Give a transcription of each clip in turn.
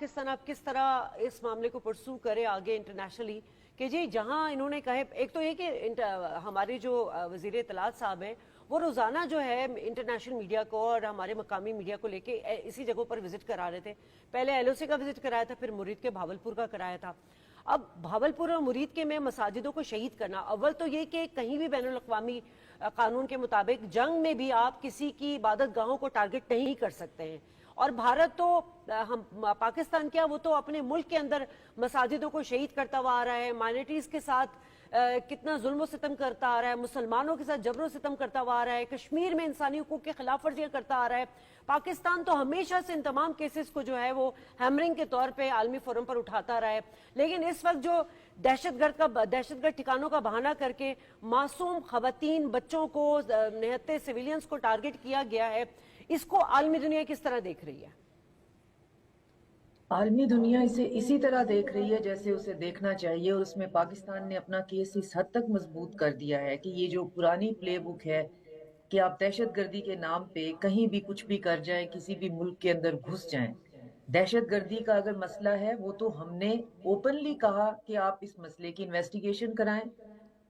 पाकिस्तान अब किस तरह इस मामले को परसू करे आगे इंटरनेशनली कि जी जहां इन्होंने कहे, एक तो ये कि हमारे जो वजीर इत्तलात साहब हैं वो रोजाना जो है इंटरनेशनल मीडिया को और हमारे मकामी मीडिया को लेके इसी जगहों पर विजिट करा रहे थे। पहले एलओसी का विजिट कराया था, फिर मुरीद के भावलपुर का कराया था। अब भावलपुर और मुरीद के में मसाजिदों को शहीद करना, अव्वल तो ये कि कहीं भी बैनुल अक़वामी कानून के मुताबिक जंग में भी आप किसी की इबादत गाहों को टारगेट नहीं कर सकते हैं। और भारत तो हम पाकिस्तान क्या, वो तो अपने मुल्क के अंदर मसाजिदों को शहीद करता हुआ आ रहा है, माइनॉरिटीज के साथ कितना जुल्म सितम करता आ रहा है, मुसलमानों के साथ जबरो सितम करता हुआ आ रहा है, कश्मीर में इंसानी हुकूक के खिलाफ वर्जियां करता आ रहा है। पाकिस्तान तो हमेशा से इन तमाम केसेस को जो है वो हैमरिंग के तौर पे आलमी फोरम पर उठाता रहा है। लेकिन इस वक्त जो दहशतगर्द ठिकानों का बहाना करके मासूम खवातीन, बच्चों को, निहत्ते सिविलियंस को टारगेट किया गया है, इसको आलमी दुनिया किस तरह देख रही है? आलमी दुनिया इसे इसी तरह देख रही है जैसे उसे देखना चाहिए, और उसमें पाकिस्तान ने अपना केस इस हद तक मजबूत कर दिया है कि ये जो पुरानी प्ले बुक है कि आप दहशतगर्दी के नाम पे कहीं भी कुछ भी कर जाएं, किसी भी मुल्क के अंदर घुस जाएं। दहशतगर्दी का अगर मसला है वो तो हमने ओपनली कहा कि आप इस मसले की इन्वेस्टिगेशन कराएं,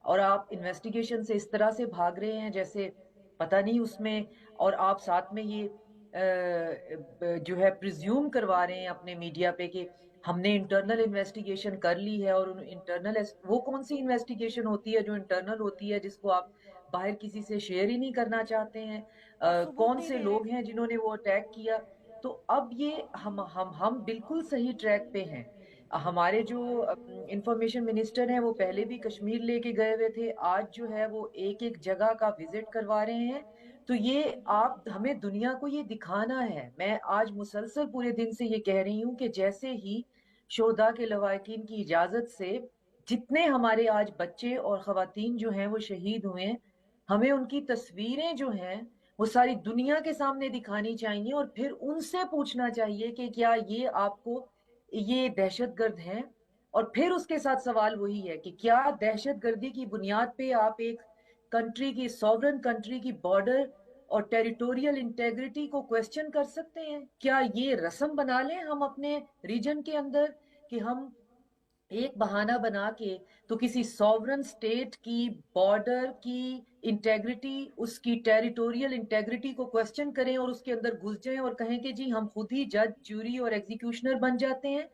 और आप इन्वेस्टिगेशन से इस तरह से भाग रहे हैं जैसे पता नहीं उसमें, और आप साथ में ये जो है प्रिज्यूम करवा रहे हैं अपने मीडिया पे कि हमने इंटरनल इन्वेस्टिगेशन कर ली है। और इंटरनल वो कौन सी इन्वेस्टिगेशन होती है जो इंटरनल होती है, जिसको आप बाहर किसी से शेयर ही नहीं करना चाहते हैं? वो सबूत कौन नहीं से दे लोग रहे। हैं जिन्होंने वो अटैक किया? तो अब ये हम बिल्कुल सही ट्रैक पे हैं। हमारे जो इंफॉर्मेशन मिनिस्टर हैं वो पहले भी कश्मीर लेके गए हुए थे, आज जो है वो एक एक जगह का विजिट करवा रहे हैं। तो ये आप हमें दुनिया को ये दिखाना है। मैं आज मुसलसल पूरे दिन से ये कह रही हूँ कि जैसे ही शोधा के लवाकिन की इजाजत से जितने हमारे आज बच्चे और खवातीन जो हैं वो शहीद हुए हैं, हमें उनकी तस्वीरें जो हैं वो सारी दुनिया के सामने दिखानी चाहिए, और फिर उनसे पूछना चाहिए कि क्या ये आपको ये दहशतगर्द हैं। और फिर उसके साथ सवाल वही है कि क्या दहशतगर्दी की बुनियाद पे आप एक कंट्री की, सॉवरन कंट्री की बॉर्डर और टेरिटोरियल इंटेग्रिटी को क्वेश्चन कर सकते हैं? क्या ये रस्म बना लें हम अपने रीजन के अंदर कि हम एक बहाना बना के तो किसी सॉवरन स्टेट की बॉर्डर की इंटेग्रिटी, उसकी टेरिटोरियल इंटेग्रिटी को क्वेश्चन करें और उसके अंदर घुस जाएं और कहें कि जी हम खुद ही जज, ज्यूरी और एग्जीक्यूशनर बन जाते हैं?